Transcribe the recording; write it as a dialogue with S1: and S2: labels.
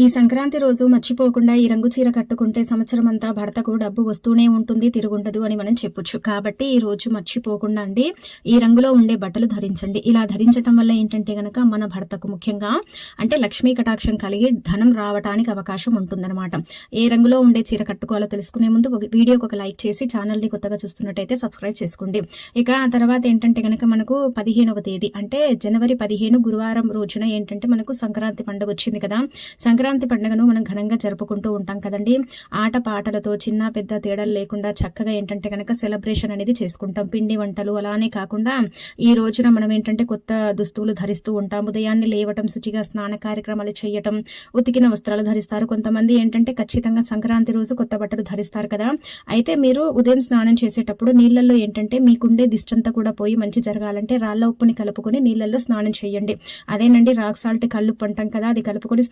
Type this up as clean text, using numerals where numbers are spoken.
S1: ఈ సంక్రాంతి రోజు మర్చిపోకుండా ఈ రంగు చీర కట్టుకుంటే సంవత్సరం అంతా భర్తకు డబ్బు వస్తూనే ఉంటుంది, తిరుగుండదు అని మనం చెప్పొచ్చు. కాబట్టి ఈ రోజు మర్చిపోకుండా అండి ఈ రంగులో ఉండే బట్టలు ధరించండి. ఇలా ధరించడం వల్ల ఏంటంటే గనక మన భర్తకు ముఖ్యంగా అంటే లక్ష్మీ కటాక్షం కలిగి ధనం రావడానికి అవకాశం ఉంటుందన్నమాట. ఏ రంగులో ఉండే చీర కట్టుకోవాలో తెలుసుకునే ముందు వీడియోకి ఒక లైక్ చేసి ఛానల్ని కొత్తగా చూస్తున్నట్టయితే సబ్స్క్రైబ్ చేసుకోండి. ఇక ఆ తర్వాత ఏంటంటే గనక మనకు 15వ తేదీ అంటే జనవరి 15 గురువారం రోజున ఏంటంటే మనకు సంక్రాంతి పండుగ వచ్చింది కదా. సంక్రాంతి పండుగను మనం ఘనంగా జరుపుకుంటూ ఉంటాం కదండి. ఆట పాటలతో చిన్న పెద్ద తేడాలు లేకుండా చక్కగా ఏంటంటే కనుక సెలబ్రేషన్ అనేది చేసుకుంటాం. పిండి వంటలు అలానే కాకుండా ఈ రోజున మనం ఏంటంటే కొత్త దుస్తువులు ధరిస్తూ ఉంటాం. ఉదయాన్నే లేవటం, శుచిగా స్నాన కార్యక్రమాలు చేయటం, ఉతికిన వస్త్రాలు ధరిస్తారు. కొంతమంది ఏంటంటే ఖచ్చితంగా సంక్రాంతి రోజు కొత్త బట్టలు ధరిస్తారు కదా. అయితే మీరు ఉదయం స్నానం చేసేటప్పుడు నీళ్ళల్లో ఏంటంటే మీకుండే దిష్టంతా కూడా పోయి మంచి జరగాలంటే రాళ్ళ ఉప్పుని కలుపుకొని నీళ్ళల్లో స్నానం చేయండి. అదేనండి రాక్ సాల్ట్, కల్లుప్పు అంటాం కదా, అది కలుపుకొని